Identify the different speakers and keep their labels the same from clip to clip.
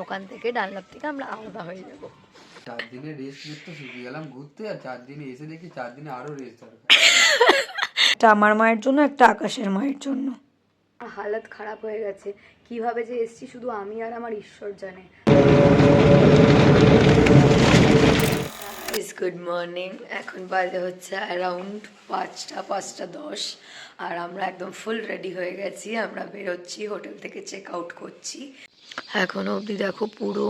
Speaker 1: ওখান থেকে ডানলপ থেকে আমরা আলাদা হয়ে যাব।
Speaker 2: 4 দিনে রেস্ট নিতে শিখে গেলাম ঘুরতে, আর 4 দিনে এসে দেখি 4 দিনে আরো রেস্ট দরকার।
Speaker 1: একটা আমার মায়ের জন্য, একটা আকাশের মায়ের জন্য। হালত খারাপ হয়ে গেছে, কিভাবে যে এসছি শুধু আমি আর আমার ঈশ্বর জানে। গুড মর্নিং, এখন বাজে হচ্ছে অ্যারাউন্ড 5:10 আর আমরা একদম ফুল রেডি হয়ে গেছি। আমরা বেরোচ্ছি, হোটেল থেকে চেক আউট করছি। এখনো অবধি দেখো পুরো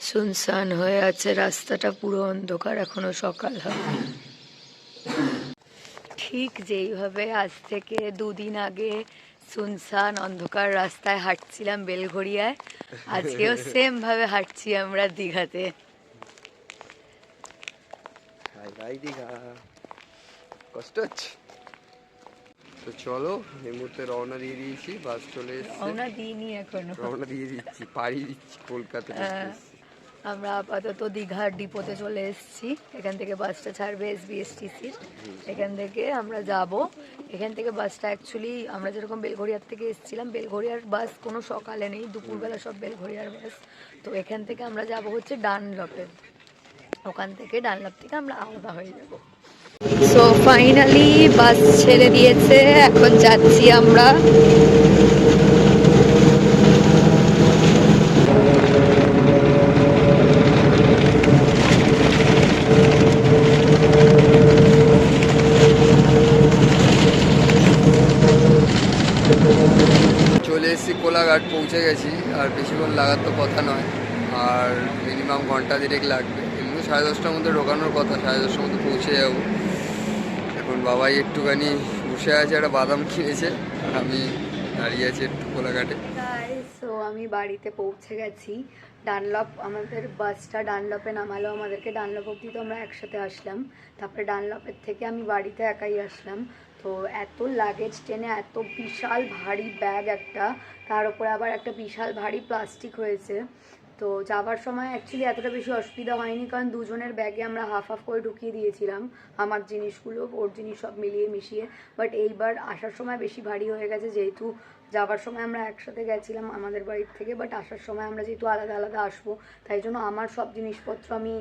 Speaker 1: সুনসান হয়ে আছে, রাস্তাটা পুরো অন্ধকার, এখনো সকাল হয়। ঠিক যেইভাবে আজ থেকে 2 দিন আগে সুনসান অন্ধকার রাস্তায় হাঁটছিলাম বেলঘড়িয়ায়, আজকেও সেম ভাবে হাঁটছি আমরা দীঘাতে।
Speaker 2: কষ্ট হচ্ছে তো চলো, এই মুহূর্তে রওনা দিয়ে দিয়েছি, বাস চলে এসেছে।
Speaker 1: রওনা দিইনি এখনো,
Speaker 2: রওনা দিয়ে দিচ্ছি, পাড়ি দিচ্ছি কলকাতা।
Speaker 1: আমরা আপাতত দীঘার ডিপোতে চলে এসেছি। এখান থেকে বাসটা ছাড়বে এসবিএসটিসির, এখান থেকে আমরা যাব। এখান থেকে বাসটা অ্যাকচুয়ালি আমরা যেরকম বেলঘড়িয়ার থেকে এসেছিলাম, বেলঘড়িয়ার বাস কোনো সকালে নেই, দুপুরবেলা সব বেলঘড়িয়ার বাস। তো এখান থেকে আমরা যাব হচ্ছে ডানলপে, ওখান থেকে ডানলপ থেকে আমরা আলাদা হয়ে যাব। সো ফাইনালি বাস ছেড়ে দিয়েছে, এখন যাচ্ছি আমরা।
Speaker 2: চলে এসেছি কোলাঘাট, পৌঁছে গেছি। আর বেশিক্ষণ লাগার তো কথা নয়, আর মিনিমাম ঘন্টা 2.5 লাগবে। এমনি 10:30টার মধ্যে ঢোকানোর কথা, 10:30টার মধ্যে পৌঁছে যাবো। এখন বাবাই একটুখানি বসে আছে, একটা বাদাম কিনেছে, আর আমি দাঁড়িয়ে আছি একটু কোলাঘাটে।
Speaker 1: সো আমি বাড়িতে পৌঁছে গেছি। ডানলপ, আমাদের বাসটা ডানলপে নামালো আমাদেরকে। ডানলপ অবধি তো আমরা একসাথে আসলাম, তারপরে ডানলপের থেকে আমি বাড়িতে একাই আসলাম। তো এত লাগেজ টেনে, এত বিশাল ভারী ব্যাগ একটা, তার উপরে আবার একটা বিশাল ভারী প্লাস্টিক হয়েছে। তো যাওয়ার সময় অ্যাকচুয়ালি এতটা বেশি অসুবিধা হয়নি, কারণ দুজনের ব্যাগে আমরা হাফ হাফ করে ঢুকিয়ে দিয়েছিলাম আমার জিনিসগুলো, ওর জিনিস সব মিলিয়ে মিশিয়ে। বাট এইবার আসার সময় বেশি ভারী হয়ে গেছে, যেহেতু যাওয়ার সময় আমরা একসাথে গেছিলাম আমাদের বাড়ির থেকে, বাট আসার সময় আমরা যেহেতু আলাদা আলাদা আসবো, তাই জন্য আমার সব জিনিসপত্র আমি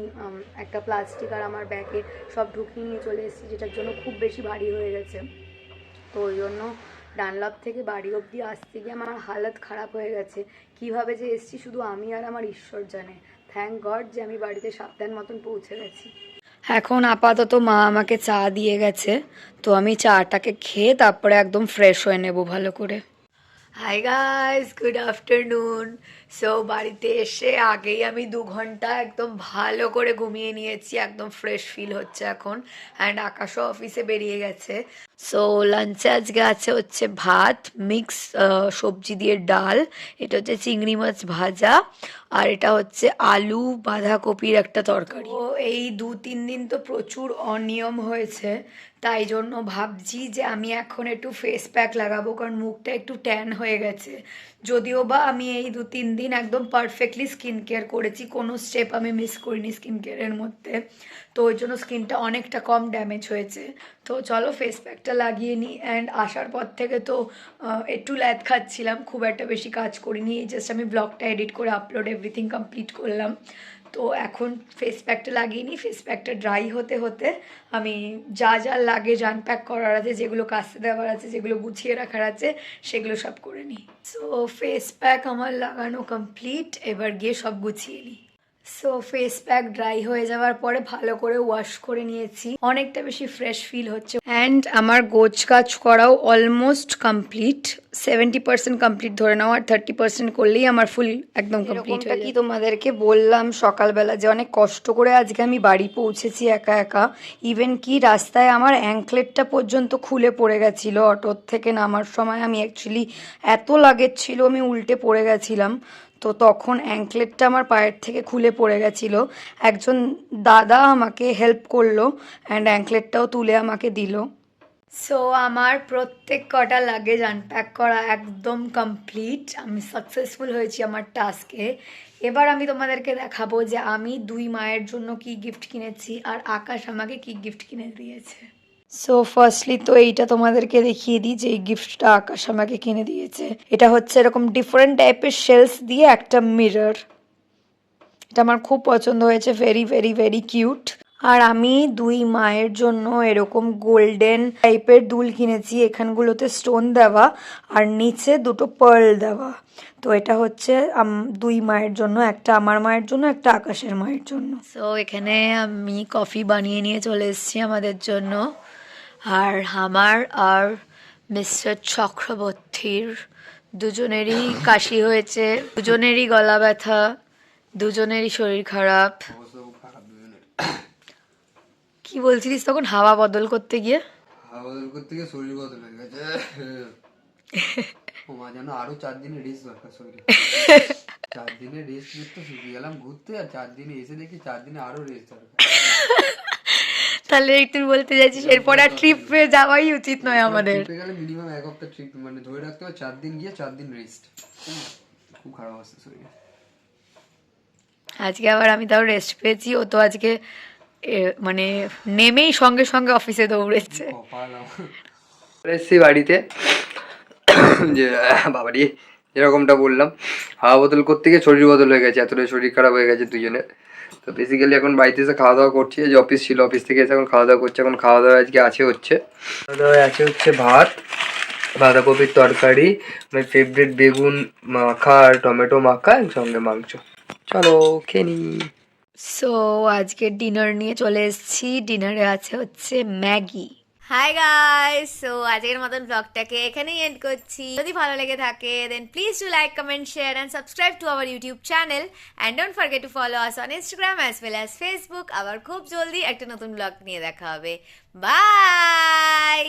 Speaker 1: একটা প্লাস্টিক আর আমার ব্যাগে সব ঢুকিয়ে নিয়ে চলে এসেছি, যেটার জন্য খুব বেশি ভারী হয়ে গেছে। তো ওই জন্য ডানলপ থেকে বাড়ি অবধি আসতে গিয়ে আমার হালত খারাপ হয়ে গেছে, কিভাবে যে এসছি শুধু আমি আর আমার ঈশ্বর জানে। থ্যাংক গড যে আমি বাড়িতে সাবধান মতন পৌঁছে গেছি। এখন আপাতত মা আমাকে চা দিয়ে গেছে, তো আমি চাটাকে খেয়ে তারপরে একদম ফ্রেশ হয়ে নেব ভালো করে। Hi guys, good afternoon. So বাড়িতে এসে আগেই আমি 2 ঘন্টা একদম ভালো করে ঘুমিয়ে নিয়েছি, একদম ফ্রেশ ফিল হচ্ছে এখন। অ্যান্ড আকাশও অফিসে বেরিয়ে গেছে। সো লাঞ্চে আজকে আছে হচ্ছে ভাত, মিক্স সবজি দিয়ে ডাল, এটা হচ্ছে চিংড়ি মাছ ভাজা, আর এটা হচ্ছে আলু বাঁধাকপির একটা তরকারি। ও এই 2-3 দিন তো প্রচুর অনিয়ম হয়েছে, তাই জন্য ভাবছি যে আমি এখন একটু ফেস প্যাক লাগাবো, কারণ মুখটা একটু ট্যান হয়ে গেছে। যদিও বা আমি এই 2-3 দিন একদম পারফেক্টলি স্কিন কেয়ার করেছি, কোনো স্টেপ আমি মিস করিনি স্কিন কেয়ারের মধ্যে, তো ওই জন্য স্কিনটা অনেকটা কম ড্যামেজ হয়েছে। তো চলো ফেস প্যাকটা লাগিয়ে নিই। অ্যান্ড আসার পর থেকে তো একটু ল্যাদ খাচ্ছিলাম, খুব একটা বেশি কাজ করিনি, জাস্ট আমি ব্লগটা এডিট করে আপলোড এভরিথিং কমপ্লিট করলাম। তো এখন ফেস প্যাকটা লাগিয়ে নিই। ফেস প্যাকটা ড্রাই হতে হতে আমি যা যা লাগে আনপ্যাক করার আছে, যেগুলো কাচতে দেওয়ার আছে, যেগুলো গুছিয়ে রাখার আছে, সেগুলো সব করে নিই। সো ফেস প্যাক আমার লাগানো কমপ্লিট, এবার গিয়ে সব গুছিয়ে নিই। সো ফেস প্যাক ড্রাই হয়ে যাওয়ার পরে ভালো করে ওয়াশ করে নিয়েছি, অনেকটা বেশি ফ্রেশ ফিল হচ্ছে। অ্যান্ড আমার গোছ কাজ করাও অলমোস্ট কমপ্লিট, 70% কমপ্লিট ধরে নাও, আর 30% করলেই আমার ফুল একদম কমপ্লিট হয়ে যায়। কি তোমাদেরকে বললাম সকালবেলা যে অনেক কষ্ট করে আজকে আমি বাড়ি পৌঁছেছি একা একা। ইভেন কি রাস্তায় আমার অ্যাঙ্কলেটটা পর্যন্ত খুলে পড়ে গেছিলো, অটোর থেকে নামার সময় আমি অ্যাকচুয়ালি এত লাগেজ ছিল আমি উল্টে পড়ে গেছিলাম। তো তখন অ্যাঙ্কলেটটা আমার পায়ের থেকে খুলে পড়ে গেছিলো, একজন দাদা আমাকে হেল্প করলো অ্যান্ড অ্যাঙ্কলেটটাও তুলে আমাকে দিল। সো আমার প্রত্যেক কটা লাগেজ আনপ্যাক করা একদম কমপ্লিট, আমি সাকসেসফুল হয়েছি আমার টাস্কে। এবার আমি তোমাদেরকে দেখাবো যে আমি 2 মায়ের জন্য কি গিফট কিনেছি আর আকাশ আমাকে কি গিফট কিনে দিয়েছে। সো ফার্স্টলি তো এইটা তোমাদেরকে দেখিয়ে দিই যে এই গিফটটা আকাশ আমাকে কিনে দিয়েছে। এটা হচ্ছে এরকম ডিফারেন্ট টাইপের শেলস দিয়ে একটা মিরর। এটা আমার খুব পছন্দ হয়েছে, ভেরি ভেরি ভেরি কিউট। আর আমি দুই মায়ের জন্য এরকম গোল্ডেন টাইপের দুল কিনেছি, এখানগুলোতে স্টোন দেওয়া আর নিচে দুটো পার্ল দেওয়া। তো এটা হচ্ছে দুই মায়ের জন্য, একটা আমার মায়ের জন্য, একটা আকাশের মায়ের জন্য। সো এখানে আমি কফি বানিয়ে নিয়ে চলে এসেছি আমাদের জন্য। আর আমার আর মিস্টার চক্রবর্তীর দুজনেরই কাশি হয়েছে, দুজনেরই গলা ব্যথা, দুজনেরই শরীর খারাপ। কি বলছিলিস তখন হাওয়া বদল করতে গিয়ে?
Speaker 2: হাওয়া বদল করতে গিয়ে শরীর বদল হয়ে গেছে। ও মা, যেন আরো 4 দিনের রেস্ট দরকার শরীরে। 4 দিনের রেস্ট নিতে শুকিয়ে গেলাম ঘুরতে, আর 4 দিনে এসে দেখি 4 দিনে আরো রেস্ট দরকার।
Speaker 1: তাহলে তুই বলতে চাইছিস এরপর আর ট্রিপে যাওয়াই উচিত নয় আমাদের?
Speaker 2: ট্রিপে গেলে মিনিমাম 1 হপ্তাহ ট্রিপ মানে ধরে রাখতে হবে, 4 দিন গিয়ে 4 দিন রেস্ট। খুব খারাপ অবস্থা শরীরে।
Speaker 1: আজকে আবার আমি তাও রেস্ট পেয়েছি, ও তো আজকে মানে নেমেই সঙ্গে সঙ্গে অফিসে দৌড়েছে।
Speaker 2: এসছি বাড়িতে, যে বাবারি যেরকমটা বললাম হাওয়া বদল করতে গিয়ে শরীর বদল হয়ে গেছে, এতটাই শরীর খারাপ হয়ে গেছে দুজনের। তো বেসিক্যালি এখন বাড়িতে এসে খাওয়া দাওয়া করছি, যে অফিস ছিল অফিস থেকে এসে এখন খাওয়া দাওয়া করছি। এখন খাওয়া দাওয়া আজকে খাওয়া দাওয়ায় হচ্ছে ভাত, বাঁধাকপির তরকারি, আমার ফেভারিট বেগুন মাখা আর টমেটো মাখা, সঙ্গে মাংস। চলো খেয়ে নি।
Speaker 1: সো আজকে ডিনার নিয়ে চলে এসেছি, ডিনারে আছে হচ্ছে ম্যাগি। হাই গাইস, সো আজকের মতন ব্লগটাকে এখানেই এন্ড করছি। যদি ভালো লেগে থাকে then please do like, comment, share and subscribe to our YouTube channel and don't forget to follow us on Instagram as well as Facebook. আবার খুব জলদি একটা নতুন ব্লগ নিয়ে দেখা হবে। বাই।